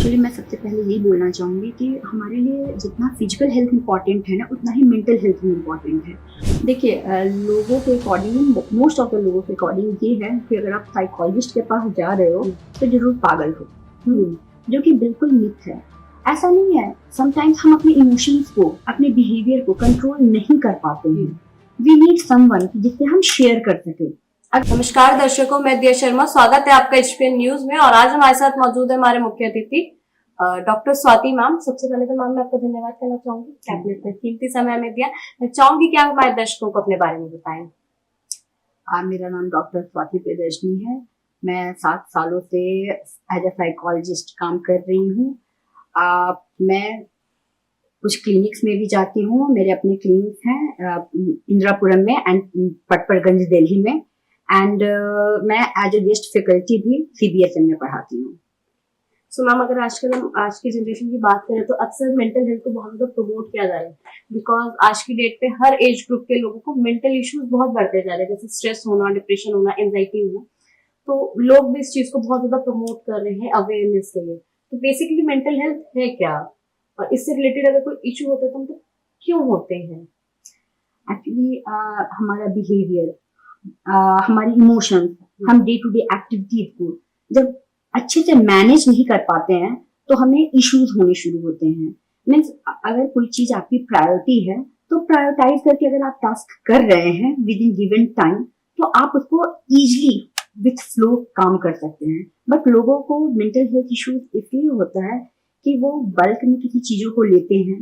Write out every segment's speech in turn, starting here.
Actually मैं सबसे पहले यही बोलना चाहूँगी कि हमारे लिए जितना फिजिकल हेल्थ इम्पॉर्टेंट है ना, उतना ही मेंटल हेल्थ भी इम्पॉर्टेंट है। देखिए लोगों के अकॉर्डिंग, मोस्ट ऑफ द लोगों के अकॉर्डिंग ये है कि अगर आप साइकोलॉजिस्ट के पास जा रहे हो तो जरूर पागल हो, जो कि बिल्कुल मिथ है। ऐसा नहीं है। समटाइम्स हम अपने इमोशंस को, अपने बिहेवियर को कंट्रोल नहीं कर पाते हैं। वी नीड समवन जिससे हम शेयर कर सके। नमस्कार दर्शकों, मैं दिया शर्मा, स्वागत है आपका एचपीएन न्यूज में। और आज हमारे साथ मौजूद है हमारे मुख्य अतिथि डॉक्टर स्वाति मैम। सबसे पहले तो मैम मैं आपका धन्यवाद करना चाहूंगी कि आपने इतना कीमती समय हमें दिया। मैं चाहूंगी कि आप हमारे दर्शकों को अपने बारे में बताएं। मेरा नाम डॉक्टर स्वाति प्रियदर्शनी है। मैं 7 सालों से एज अ साइकोलॉजिस्ट काम कर रही हूँ। मैं कुछ क्लिनिक्स में भी जाती हूँ। मेरे अपने क्लिनिक हैं इंदिरापुरम में एंड पटपरगंज दिल्ली में। एंड मैं एज अ गेस्ट फैकल्टी भी सीबीएसएम में पढ़ाती हूँ। सो मैम, अगर आजकल हम आज की जनरेशन की बात करें तो अक्सर मेंटल हेल्थ को बहुत ज्यादा प्रमोट किया जा रहा है, बिकॉज आज की डेट पे हर एज ग्रुप के लोगों को मेंटल इश्यूज बहुत बढ़ते जा रहे हैं, जैसे स्ट्रेस होना, डिप्रेशन होना, एंजाइटी होना। तो लोग भी इस चीज को बहुत ज्यादा प्रमोट कर रहे हैं अवेयरनेस के लिए। तो बेसिकली मेंटल हेल्थ है क्या, और इससे रिलेटेड अगर कोई इशू होता है तो हमको क्यों होते हैं? एक्चुअली हमारा बिहेवियर, हमारी इमोशंस, हम डे टू डे एक्टिविटीज को जब अच्छे से मैनेज नहीं कर पाते हैं तो हमें इश्यूज होने शुरू होते हैं। मीन्स अगर कोई चीज आपकी प्रायोरिटी है तो प्रायोरिटाइज करके अगर आप टास्क कर रहे हैं विद इन गिवन टाइम तो आप उसको इजिली विथ फ्लो काम कर सकते हैं। बट लोगों को मेंटल हेल्थ इश्यूज इसलिए होता है कि वो बल्क में किसी चीजों को लेते हैं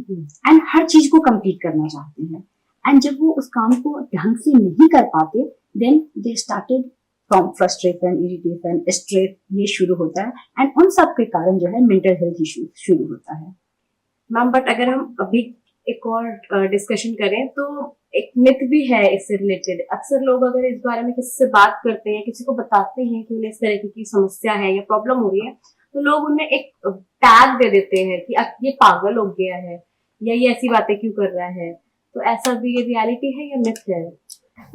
एंड हर चीज को कंप्लीट करना चाहते हैं। एंड जब वो उस काम को ढंग से नहीं कर पाते then they started from frustration, irritation, stress, ये शुरू होता है। एंड उन सब के कारण जो है मेंटल हेल्थ इश्यूज शुरू होता है। मैम, बट अगर हम अभी एक और डिस्कशन करें तो एक मिथ भी है इससे रिलेटेड। अक्सर लोग अगर इस बारे में किसी से बात करते हैं, किसी को बताते हैं कि उन्हें इस तरह की समस्या है या प्रॉब्लम हो रही है, तो लोग उन्हें एक टैग दे देते हैं कि ये पागल हो गया है या ये ऐसी बातें क्यों कर रहा है। तो ऐसा भी ये रियलिटी है या मिथ है?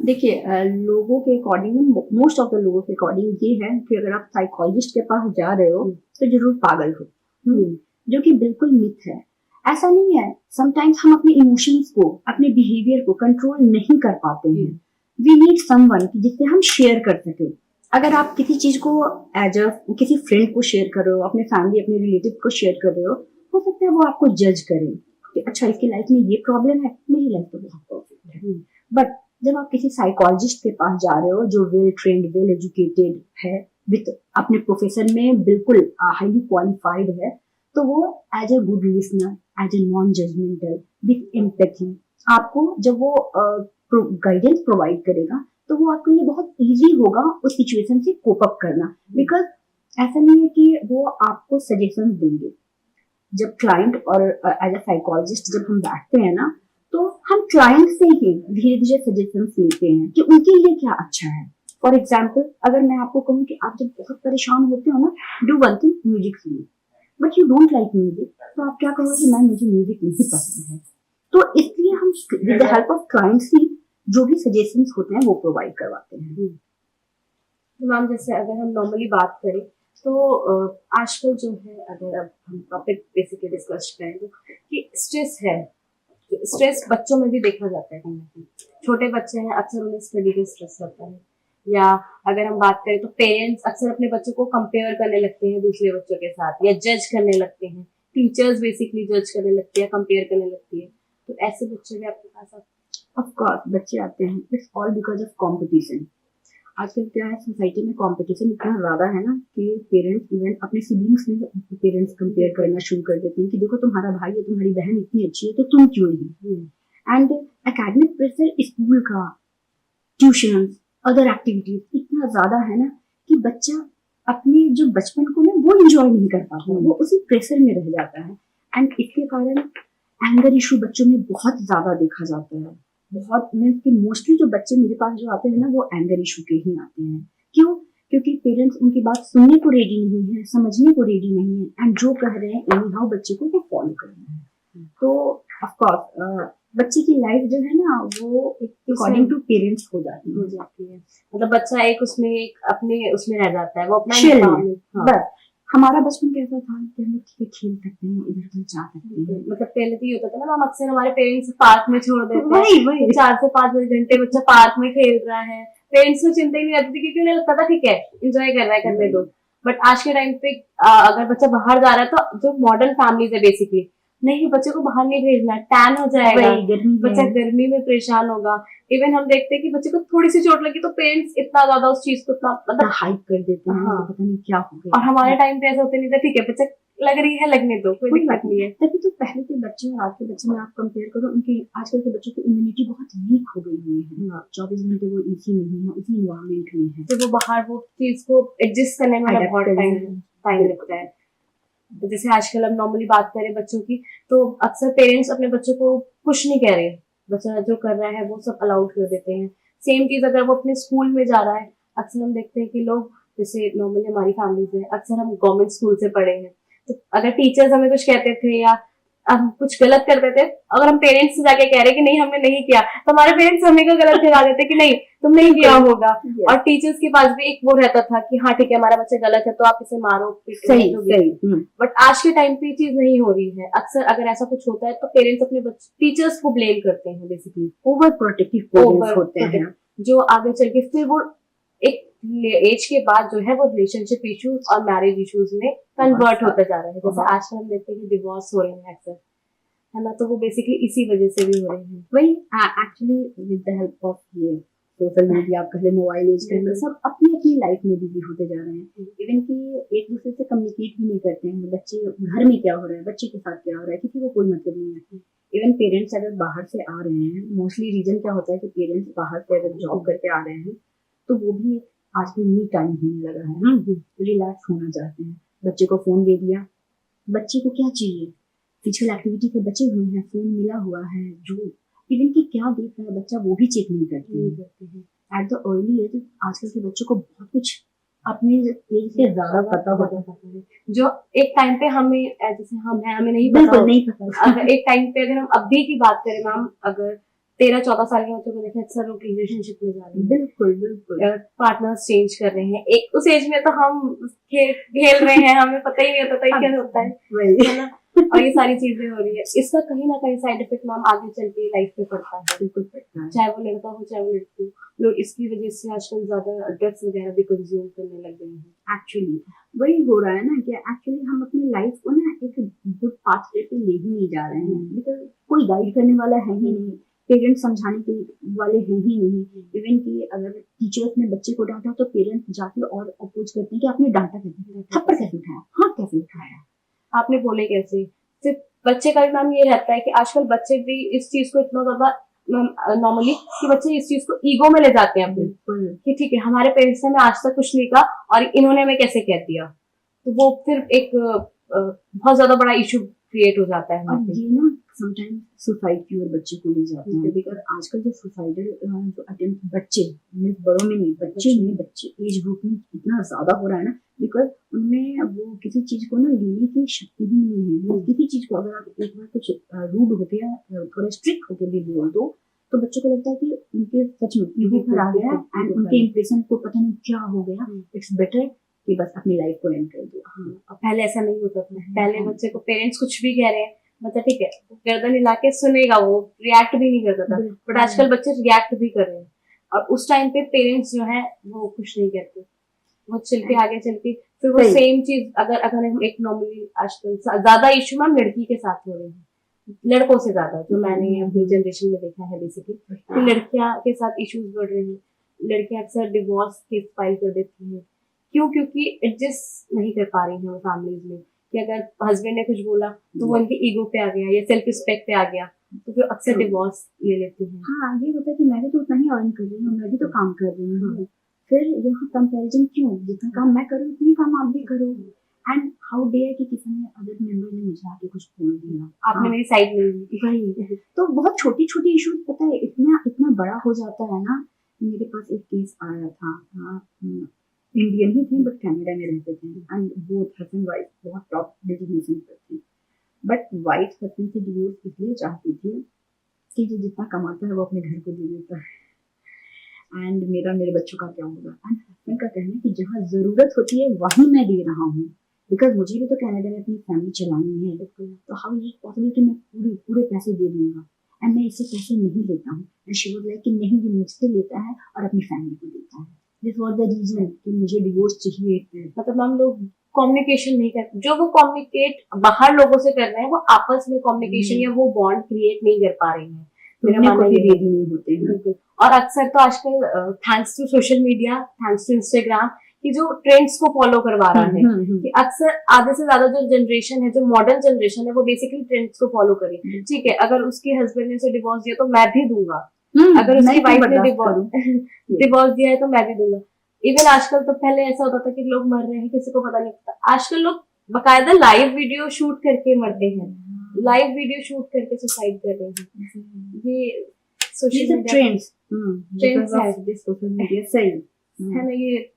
देखिए लोगों के अकॉर्डिंग, मोस्ट ऑफ द लोगों के अकॉर्डिंग ये है कि अगर आप साइकोलॉजिस्ट के पास जा रहे हो तो जरूर पागल हो, जो कि बिल्कुल मिथ है। ऐसा नहीं है। समटाइम्स हम अपने इमोशंस को, अपने बिहेवियर को कंट्रोल नहीं कर पाते हैं। वी नीड समवन जिससे हम शेयर कर सके। अगर आप किसी चीज को एज अ किसी फ्रेंड को शेयर कर रहे हो, अपने फैमिली, अपने रिलेटिव को शेयर कर रहे हो सकता है वो आपको जज करे कि अच्छा इसकी लाइफ में ये प्रॉब्लम है, मेरी लाइफ तो बहुत परफेक्ट है। बट जब आप किसी साइकोलॉजिस्ट के पास जा रहे हो जो वेल ट्रेन्ड, वेल एजुकेटेड है, विद अपने प्रोफेशन में बिल्कुल हाईली क्वालिफाइड है, तो वो as a good listener, as a non judgemental, with empathy आपको जब वो गाइडेंस प्रोवाइड करेगा तो वो आपके लिए बहुत इजी होगा उस सिचुएशन से कोप अप करना। बिकॉज ऐसा नहीं है कि वो आपको सजेशन देंगे। जब क्लाइंट और एज ए साइकोलॉजिस्ट जब हम बैठते हैं ना तो हम क्लाइंट से ही धीरे धीरे सजेशन लेते हैं कि उनके लिए क्या अच्छा है। फॉर एग्जाम्पल अगर मैं आपको कहूँ कि आप जब बहुत परेशान होते हो ना, डू वन थिंग, म्यूजिक सुनो। But you don't like music, तो आप क्या कहोगे कि मैम मुझे म्यूजिक नहीं पसंद है। तो इसलिए हम with the help of clients ही जो भी सजेशंस होते हैं वो प्रोवाइड करवाते हैं। तो मैम, जैसे अगर हम नॉर्मली बात करें तो आजकल जो है, अगर अब हम टॉपिक बेसिकली डिस्कस करें तो कि स्ट्रेस है, स्ट्रेस बच्चों में भी देखा जाता है कहीं ना कहीं। छोटे बच्चे हैं, अक्सर उन्हें स्टडी का स्ट्रेस रहता है। या अगर हम बात करें तो पेरेंट्स अक्सर अपने बच्चों को कंपेयर करने लगते हैं दूसरे बच्चों के साथ, या जज करने लगते हैं। टीचर्स बेसिकली जज करने लगती है, कंपेयर करने लगती है। तो ऐसे बच्चे भी आपके पास आते हैं? ऑफ कोर्स बच्चे आते हैं। It's all because of competition. आजकल क्या है, सोसाइटी में कंपटीशन इतना ज्यादा है ना कि पेरेंट्स इवन अपने सिबलिंग्स में पेरेंट्स कंपेयर करना शुरू कर देते हैं कि देखो तुम्हारा भाई या तुम्हारी बहन इतनी अच्छी है तो तुम क्यों नहीं। एंड एकेडमिक प्रेशर, स्कूल का, ट्यूशन, अदर एक्टिविटीज इतना ज्यादा है ना कि बच्चा अपने जो बचपन को ना वो एंजॉय नहीं कर पाता, वो उसी प्रेशर में रह जाता है। एंड इसके कारण एंगर इशू बच्चों में बहुत ज्यादा देखा जाता है। बहुत मीन्स कि मोस्टली जो बच्चे मेरे पास जो आते हैं ना वो एंगर इशू के ही आते हैं। क्यों? क्योंकि पेरेंट्स उनकी बात सुनने को रेडी नहीं है, समझने को रेडी नहीं है, एंड जो कह रहे हैं एनी हाउ बच्चे को वो फॉलो करना है। तो ऑफकोर्स बच्चे की लाइफ जो है ना वो अकॉर्डिंग टू पेरेंट्स हो जाती है। मतलब बच्चा एक उसमें एक अपने उसमें रह जाता है, वो अपना बस हमारा बचपन कैसा था कि हम लोग ठीक है खेल सकते हैं, इधर उधर जा सकते हैं। मतलब पहले तो ये होता था ना, हम अक्सर हमारे पेरेंट्स पार्क में छोड़ देते हैं, वही वही 4 से 5 घंटे बच्चा पार्क में खेल रहा है, पेरेंट्स को चिंता ही नहीं रहती थी, क्योंकि उन्हें लगता था ठीक है एंजॉय कर रहा है, करने दो। बट आज के टाइम पे अगर बच्चा बाहर जा रहा है, तो जो मॉडर्न फैमिलीज है बेसिकली, नहीं बच्चे को बाहर नहीं भेजना, टैन हो जाएगा, वही गर्मी बच्चा है। गर्मी में परेशान होगा। इवन हम देखते हैं कि बच्चे को थोड़ी सी चोट लगी तो पेरेंट्स इतना ज्यादा उस चीज को इतना मतलब हाइप कर देते हैं हाँ। कि पता नहीं क्या हो और गया। हमारे टाइम पे ऐसा होता नहीं था, ठीक है बच्चा लग रही है लगने दो, कोई कोई दिक्कत बात नहीं है। तभी तो पहले के बच्चे और आज के बच्चे में आप कंपेयर करो, उनकी आजकल के बच्चों की इम्यूनिटी बहुत वीक हो गई हुई है। 24 घंटे वो इसी में ही है, उसी इन्वायरमेंट में है। तो वो बाहर वो चीज को एडजस्ट करने में Adapt बहुत करने टाइम में। टाइम लगता है। तो जैसे आजकल अब नॉर्मली बात करें बच्चों की, तो अक्सर पेरेंट्स अपने बच्चों को कुछ नहीं कह रहे, बच्चा जो कर रहा है वो सब अलाउड कर देते हैं। सेम चीज अगर वो अपने स्कूल में जा रहा है, अक्सर हम देखते हैं कि लोग, जैसे नॉर्मली हमारी फैमिलीज है, अक्सर हम गवर्नमेंट स्कूल से पढ़े हैं, तो अगर टीचर्स हमें कुछ कहते थे या हम कुछ गलत करते थे, अगर हम पेरेंट्स से जाके कह रहे कि नहीं हमने नहीं किया, तो हमारे पेरेंट्स हमें को गलत ठहरा देते कि नहीं तुमने ही किया होगा। और टीचर्स के पास भी एक वो रहता था कि हाँ ठीक है हमारा बच्चा गलत है तो आप इसे मारो पीटो सही जो भी। सही। बट आज के टाइम पे ये चीज नहीं हो रही है। अक्सर अगर ऐसा कुछ होता है तो पेरेंट्स अपने टीचर्स को ब्लेम करते हैं बेसिकली, ओवर प्रोटेक्टिव पेरेंट्स होते हैं, जो आगे चल के फिर वो एक एज के बाद जो है वो रिलेशनशिप इश्यूज और मैरिज इश्यूज में कन्वर्ट होता जा रहा है। जैसे आजकल हम देखते हैं कि डिवोर्स हो रहे हैं अक्सर, है ना, तो वो बेसिकली इसी वजह से भी हो रहे हैं। वही actually with the help of ये सोशल मीडिया, आप कह मोबाइल एज के अंदर सब अपनी अपनी लाइफ में बिजी होते जा रहे हैं। इवन कि एक दूसरे से कम्युनिकेट भी नहीं करते हैं। बच्चे घर में क्या हो रहा है, बच्चे के साथ क्या हो रहा है, किसी को कोई मतलब नहीं है। इवन पेरेंट्स अगर बाहर से आ रहे हैं, मोस्टली रीजन क्या होता है कि पेरेंट्स बाहर से अगर जॉब करके आ रहे हैं, तो वो भी आजकल मी टाइम होने लगा है, रिलैक्स होना चाहते हैं। बच्चे को फोन दे दिया, बच्चे को क्या चाहिए, फिजिकल एक्टिविटी से बचे हुए हैं, फोन मिला हुआ है, जो इवन कि क्या देख रहा है बच्चा वो भी चेक नहीं करते हैं। एट द अर्ली एज आजकल के बच्चों को बहुत कुछ अपने एज से ज्यादा पता होता है, जो एक टाइम पे हमें जैसे हम हैं हमें नहीं बिल्कुल पता। नहीं पता। अगर एक टाइम पे अगर हम अभी की बात करें मैम, अगर 13-14 साल के बच्चों को देखें, अक्सर लोग रिलेशनशिप में जा रहे हैं, बिल्कुल बिल्कुल पार्टनर्स चेंज कर रहे हैं। एक उस एज में तो हम खेल रहे हैं, हमें पता ही नहीं होता था क्या होता है ना। और ये सारी चीजें हो रही है, इसका कहीं ना कहीं साइड इफेक्ट मैम आगे चल के लाइफ में पड़ता है, बिल्कुल पड़ता है। चाहे वो लड़का हो चाहे वो लड़की हो। लोग इसकी वजह से आजकल ज्यादा ड्रग्स वगैरह भी कंज्यूम करने लग गए हैं। एक्चुअली वही हो रहा है ना कि एक्चुअली हम अपनी लाइफ को ना एक गुड पाथ पे ले ही नहीं जा रहे हैं, बिकॉज कोई गाइड करने वाला है ही नहीं, पेरेंट्स समझाने के वाले हैं ही नहीं। इवन कि अगर टीचर्स ने बच्चे को डांटा तो पेरेंट्स जाके और अपोज करते हैं कि आपने डांटा कैसे, थप्पड़ कैसे उठाया, हाँ कैसे उठाया, आपने बोले कैसे। सिर्फ बच्चे का भी मैम ये रहता है कि आजकल बच्चे भी इस चीज को इतना ज्यादा नॉर्मली कि बच्चे इस चीज को ईगो में ले जाते हैं अपने, कि ठीक है हमारे पेरेंट्स ने हमें आज तक कुछ नहीं कहा और इन्होंने हमें कैसे कह दिया, तो वो फिर एक बहुत ज्यादा बड़ा इशू क्रिएट हो जाता है। और ये ना समटाइम्स सुसाइड की ओर बच्चे को ले जाते हैं, बिकॉज आजकल जो सुसाइडल जो अटेम्प्ट बच्चे मीन्स बड़ों में नहीं, बच्चे एज ग्रुप में इतना ज्यादा हो रहा है ना, बिकॉज उनमें वो किसी चीज को ना लेने की शक्ति ही नहीं है। किसी चीज को अगर आप एक बार कुछ रूड होके या थोड़ा स्ट्रिक्ट होके भी बोल दो, तो बच्चों को लगता है कि उनके सच में ईगो पर आ गया एंड उनके इम्प्रेशन को पता नहीं क्या हो गया। इट्स बेटर कि बस अपनी लाइफ को एंड कर दो। हाँ, पहले ऐसा नहीं होता था। पहले बच्चे को पेरेंट्स कुछ भी कह रहे हैं मतलब ठीक है गर्दन हिला के सुनेगा, वो रिएक्ट भी नहीं करता था। बट आजकल बच्चे रिएक्ट भी कर रहे हैं, और उस टाइम पे पेरेंट्स जो है वो कुछ नहीं कहते, वो चल के आगे चल के फिर वो सेम चीज अगर हम एक नॉर्मली आजकल ज्यादा इशू मैम लड़की के साथ हो रहे हैं, लड़कों से ज्यादा, जो मैंने अपनी जनरेशन में देखा है बेसिकली, कि लड़कियां के साथ इश्यूज बढ़ रहे हैं। लड़कियां अक्सर डिवोर्स केस फाइल कर देती हैं, क्यों? क्योंकि एडजस्ट नहीं कर पा रही हैं वो फैमिलीज में, कि अगर हस्बैंड ने कुछ बोला तो वो उनके ईगो पे आ गया या सेल्फ रिस्पेक्ट पे आ गया, तो फिर अक्सर डिवोर्स ले लेती हैं। हाँ, ये होता है कि मैं भी तो उतना ही अर्न कर रही हूँ, मैं भी तो काम कर रही हूँ, फिर यहाँ कंपैरिजन क्यों? जितना काम मैं करूँ उतनी काम आप भी करो। एंड हाउ डेयर कि किसी ने अदर मेंबर ने मुझे आके कुछ बोल दिया, आपने मेरी साइड नहीं ली। वही तो बहुत छोटी छोटी इश्यूज पता है इतना इतना बड़ा हो जाता है ना। मेरे पास एक केस आया था, इंडियन ही थे बट कनाडा में रहते थे, एंड बोथ हस्बैंड वाइफ बहुत टॉप डेजिग्नेशन पर थे, बट वाइफ हस्बैंड से डिवोर्स इसलिए चाहती थी कि जो जितना कमाता है वो अपने घर को दे देता है, एंड मेरे बच्चों का क्या होगा। एंड हस्बैंड का कहना है कि जहाँ जरूरत होती है वहीं मैं दे रहा हूँ, बिकॉज मुझे भी तो कनाडा में अपनी फैमिली चलानी है, तो हाउ इज पॉसिबल कि मैं पूरे पूरे पैसे दे दूंगा एंड मैं इससे पैसे नहीं लेता हूँ। एंड शी वाज लाइक कि नहीं, ये मुझसे लेता है और अपनी फैमिली को देता है। दिस वाज द रीजन कि मुझे डिवोर्स चाहिए। मतलब हम लोग कम्युनिकेशन नहीं करते, जो वो कम्युनिकेट बाहर लोगों से कर रहे हैं वो आपस में कम्युनिकेशन या वो बॉन्ड क्रिएट नहीं कर पा रहे हैं। मेरा मेरे को मानना भी ये है। रेडी नहीं होते हैं। बिल्कुल। और अक्सर तो आजकल thanks to social media, thanks to Instagram, कि जो ट्रेंड्स को फॉलो करवा रहा है, कि अक्सर आधे से ज्यादा जो जनरेशन है, जो मॉडर्न जनरेशन है, वो बेसिकली ट्रेंड्स को फॉलो करे। ठीक है, अगर उसके हस्बैंड ने उसे डिवोर्स दिया तो मैं भी दूंगा, अगर उसकी वाइफ ने डिवोर्स दिया है तो मैं भी दूंगा। इवन आजकल तो पहले ऐसा होता था कि लोग मर रहे हैं किसी को पता नहीं पड़ता, आजकल लोग बकायदा लाइव वीडियो शूट करके मरते हैं, लाइव वीडियो शूट करके सुसाइड कर रहे हैं। ये सोशल ट्रेंड्स सोशल मीडिया सही है ना। ये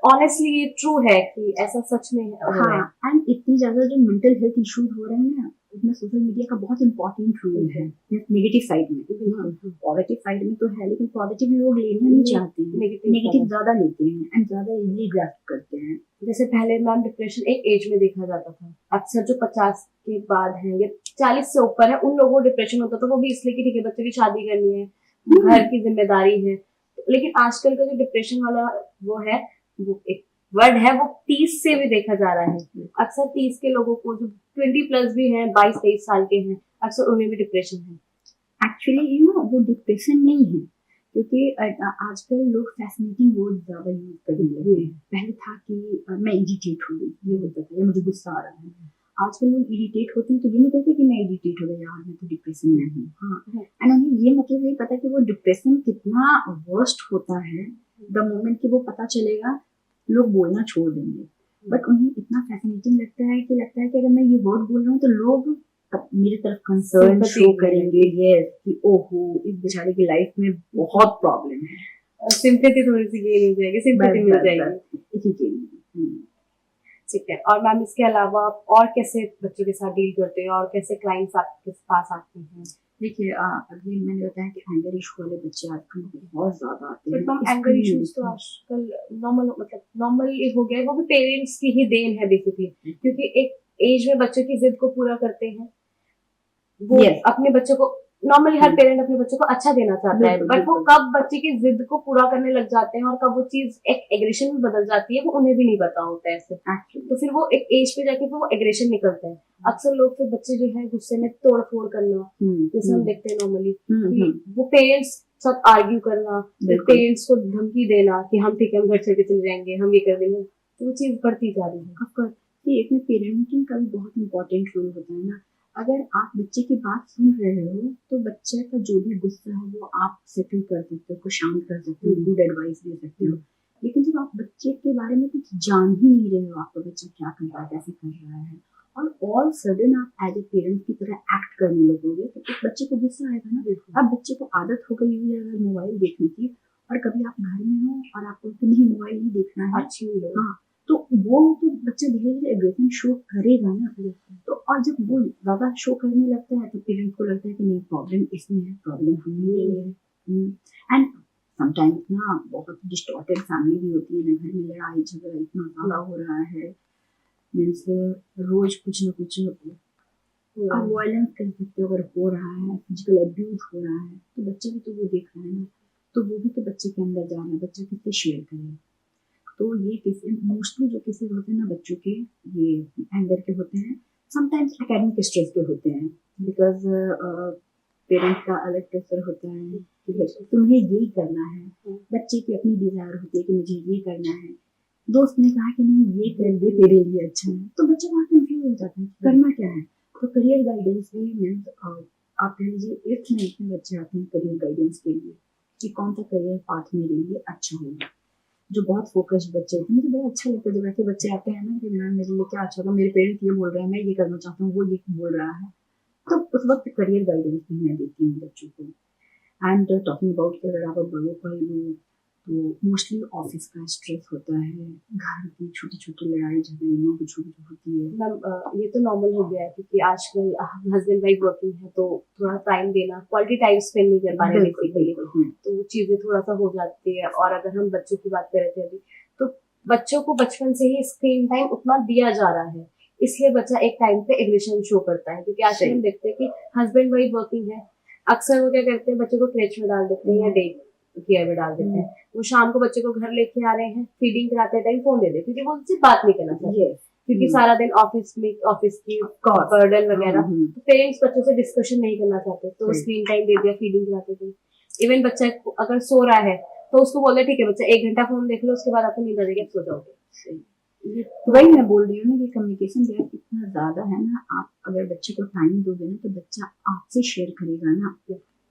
ऑनेस्टली ये ट्रू है कि ऐसा सच में हो रहा है। हाँ, एंड इतनी ज्यादा जो मेंटल हेल्थ इश्यूज हो रहे हैं ना, उसमें सोशल मीडिया का बहुत इंपॉर्टेंट रोल है। नेगेटिव साइड में, पॉजिटिव साइड में तो है, लेकिन पॉजिटिव लोग लेना नहीं चाहते हैं, नेगेटिव ज्यादा लेते हैं एंड ज्यादा इजीली ग्रैस्प करते हैं। जैसे पहले मैम डिप्रेशन एक एज में देखा जाता था, अक्सर जो 50 के बाद है या 40 से ऊपर है उन लोगों को डिप्रेशन होता था, वो भी इसलिए कि ठीक है बच्चे की शादी करनी है, घर की जिम्मेदारी है। लेकिन आजकल का जो डिप्रेशन वाला वो है, वो एक वर्ड है, वो 30 से भी देखा जा रहा है। अक्सर 30 के लोगों को, जो 20 प्लस भी हैं, 22-23 साल के हैं, अक्सर उन्हें भी डिप्रेशन है। एक्चुअली यू नो वो डिप्रेशन नहीं है, क्योंकि आजकल लोग फैसिनेटिंग वर्ड ज्यादा यूज करने लगे हैं। पहले था कि मैं इरिटेट हो गई, ये होता था, या मुझे गुस्सा आ रहा है। आजकल लोग इरिटेट होते हैं तो ये नहीं कहते कि मैं इरिटेट हो गई यार, मैं तो डिप्रेशन में हूँ। हाँ, एंड उन्हें ये मतलब नहीं पता कि वो डिप्रेशन कितना वर्स्ट होता है। द मोमेंट कि वो पता चलेगा लोग बोलना छोड़ देंगे, बट उन्हें इतना फैसिनेटिंग लगता है कि अगर मैं ये वर्ड बोल रहा हूँ तो लोग मेरी तरफ कंसर्न शो करेंगे। यस, कि ओहो इस बेचारे की लाइफ में बहुत प्रॉब्लम है, सिंपैथी थोड़ी सी गेन हो जाएगी, सिंपैथी मिल जाएगी इसी के लिए। ठीक है। और मैम इसके अलावा आप और कैसे बच्चों के साथ डील करते हैं और कैसे क्लाइंट्स आपके पास आते हैं? देखिए, अभी मैंने बताया कि एंगर इशू वाले बच्चे आजकल बहुत ज्यादा आते हैं। बट एंगर इश्यूज तो आजकल नॉर्मल, मतलब नॉर्मल हो गया है, वो भी पेरेंट्स की ही देन है बेसिकली, क्योंकि एक एज में बच्चों की जिद को पूरा करते हैं वो। अपने बच्चों को नॉर्मली हर पेरेंट अपने बच्चों को अच्छा देना चाहता है, बट वो कब बच्चे की जिद को पूरा करने लग जाते हैं और कब वो चीज एक एग्रेशन में बदल जाती है वो उन्हें भी नहीं पता होता है ऐसे। तो फिर वो एक एज पे जाके वो एग्रेशन निकलता है। अक्सर लोग फिर बच्चे जो है गुस्से में तोड़ फोड़ करना, जैसे हम देखते हैं नॉर्मली, वो पेरेंट्स साथ आर्ग्यू करना, पेरेंट्स को धमकी देना कि हम ठीक है, हम घर छोड़ के चले जाएंगे, हम ये कर देंगे, तो वो चीज बढ़ती जा रही है। इसमें पेरेंटिंग का भी बहुत इंपॉर्टेंट रोल होता है ना। अगर आप बच्चे की बात सुन रहे हो तो बच्चे का जो भी गुस्सा है वो आप सेटल कर सकते हो, उसको शांत कर सकते हो, गुड एडवाइस दे सकते हो। लेकिन जब आप बच्चे के बारे में कुछ जान ही नहीं रहे हो, आपका बच्चा क्या कर रहा है, कैसे कर रहा है, और ऑल सडन आप एज ए पेरेंट की तरह एक्ट करने लगोगे तो एक बच्चे को गुस्सा आएगा ना। अब बच्चे को आदत हो गई हुई है अगर मोबाइल देखने की, और कभी आप घर में हो और आपको नहीं मोबाइल नहीं देखना है, हाँ, तो वो तो बच्चा धीरे धीरे एग्रेशन शो करेगा ना। तो और जब वो ज्यादा शो करने लगता है तो पेरेंट्स को लगता है कि नहीं, प्रॉब्लम इसमें है, प्रॉब्लम हमें है। एंड समटाइम्स ना बहुत डिस्टॉर्टेड फैमिली भी होती है ना, घर में लड़ाई झगड़ा इतना ज्यादा हो रहा है, मीन्स रोज कुछ ना कुछ आप वायलेंस कर सकते हो, अगर हो रहा है फिजिकल अब्यूज हो रहा है तो बच्चा भी तो वो देख रहा है ना, तो वो भी तो बच्चे के अंदर जा रहा है, बच्चा किससे शेयर करे। तो ये केसेस मोस्टली जो केसेस होते हैं ना बच्चों के, ये एंगर के होते हैं, समटाइम्स एकेडमिक स्ट्रेस के होते हैं, बिकॉज पेरेंट्स का अलग प्रेशर होता है कि तुम्हें ये करना है, बच्चे की अपनी डिजायर होती है कि मुझे ये करना है, दोस्त ने कहा कि नहीं ये कर ले तेरे लिए अच्छा है, तो बच्चा वहाँ कंफ्यूज हो जाता है करना क्या है। तो करियर गाइडेंस भी मीन्स आप कह लीजिए 8th 9th में बच्चे आते हैं करियर गाइडेंस के लिए कि कौन सा करियर पाथ मेरे लिए अच्छा होगा। जो बहुत फोकस्ड बच्चे होते हैं, मुझे बड़ा अच्छा लगता है जब ऐसे बच्चे आते हैं ना कि मैम मेरे लिए क्या अच्छा होगा, मेरे पेरेंट्स ये बोल रहे हैं, मैं ये करना चाहता हूँ, वो ये बोल रहा है, तो उस वक्त करियर गाइडेंस भी मैं देती हूँ बच्चों को। एंड टॉकिंग अबाउट कि अगर आप बड़ों का लो तो मोस्टली ऑफिस का स्ट्रेस होता है, घर की छोटी छोटी लड़ाई झगड़े कुछ होती है। मैम ये तो नॉर्मल हो गया है क्योंकि आजकल हस्बैंड वाइफ वर्किंग है तो थोड़ा टाइम देना, क्वालिटी टाइम स्पेंड नहीं कर पा रहे बेसिकली, तो वो चीजें थोड़ा सा हो जाती है। और अगर हम बच्चों की बात कर रहे थे अभी, तो बच्चों को बचपन से ही स्क्रीन टाइम उतना दिया जा रहा है, इसलिए बच्चा एक टाइम पे एग्रेशन शो करता है। क्योंकि आजकल हम देखते हैं कि हस्बैंड वाइफ वर्किंग है, अक्सर वो क्या करते हैं, बच्चे को क्रेच में डाल देते हैं या डे केयर में डाल देते हैं। वो शाम को बच्चे को घर लेके आ रहे हैं, फीडिंग कराते टाइम फोन दे देते, क्योंकि वो उनसे बात नहीं करना चाहते, क्योंकि सारा दिन ऑफिस की बर्डन वगैरह, तो पेरेंट्स बच्चों से डिस्कशन नहीं करना चाहते, तो स्क्रीन टाइम दे दिया, फीडिंग कराते थे। इवन बच्चा अगर सो रहा है तो उसको बोले ठीक है बच्चा 1 घंटा फोन देख लो, उसके बाद आपको नींद आ जाएगी, आप सो जाओगे। वही मैं बोल रही हूँ ना कि कम्युनिकेशन गैप इतना ज्यादा है ना। आप अगर बच्चे को टाइम दोगे ना तो बच्चा आपसे शेयर करेगा ना,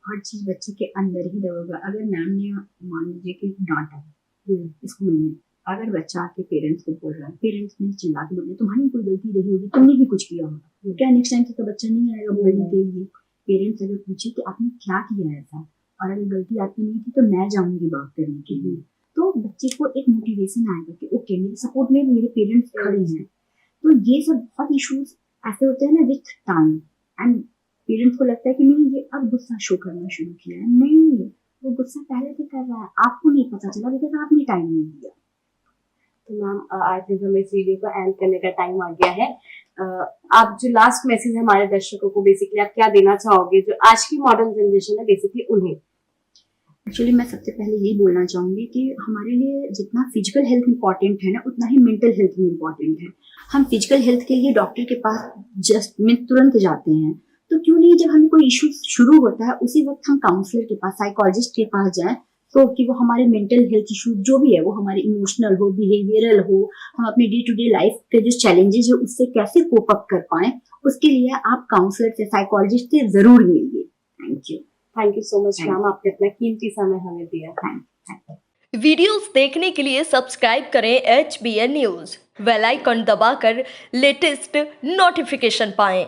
हर चीज बच्चे के अंदर ही दबेगा। अगर मैम ने मान लीजिए कि डांटा है स्कूल में, अगर बच्चा आपके पेरेंट्स को बोल रहा है, पेरेंट्स ने चिल्ला के बोले तुम्हारी कोई गलती रही होगी, तुमने भी कुछ किया होगा, क्या नेक्स्ट टाइम से तो बच्चा नहीं आएगा बोलने के लिए। पेरेंट्स अगर पूछे कि आपने क्या किया ऐसा, और अगर गलती आपकी नहीं थी तो मैं जाऊंगी बात करने के लिए, तो बच्चे को एक मोटिवेशन आएगा कि ओके मेरे सपोर्ट में मेरे पेरेंट्स खड़े हैं। तो ये सब बहुत इश्यूज ऐसे होते हैं ना विथ टाइम, एंड पेरेंट्स को लगता है कि नहीं ये अब गुस्सा शो करना शुरू किया है, नहीं वो गुस्सा पहले से कर रहा है, आपको नहीं पता चला बिकॉज आपने टाइम नहीं दिया। तो मैम आई थिंक हमें इस वीडियो को एंड करने का टाइम आ गया है। आप जो लास्ट मैसेज है हमारे दर्शकों को बेसिकली आप क्या देना चाहोगे, जो आज की मॉडर्न जनरेशन है बेसिकली उन्हें? एक्चुअली मैं सबसे पहले यही बोलना चाहूंगी कि हमारे लिए जितना फिजिकल हेल्थ इंपॉर्टेंट है ना, उतना ही मेंटल हेल्थ भी इंपॉर्टेंट है। हम फिजिकल हेल्थ के लिए डॉक्टर के पास जस्ट में तुरंत जाते हैं, तो क्यों नहीं जब हमें कोई इशू शुरू होता है उसी वक्त हम काउंसलर के पास, साइकोलॉजिस्ट के पास जाएं, तो कि वो हमारे मेंटल हेल्थ इशू जो भी है, वो हमारे इमोशनल हो, बिहेवियरल हो, हम अपने डे टू डे लाइफ के जो चैलेंजेस है उससे कैसे कोप अप कर पाए, उसके लिए आप काउंसलर से, साइकोलॉजिस्ट से जरूर मिलिए। Thank you so much ma'am, आपने अपना कीमती समय हमें दिया। वीडियोस देखने के लिए सब्सक्राइब करें HBN न्यूज, बेल आइकन दबाकर लेटेस्ट नोटिफिकेशन पाएं।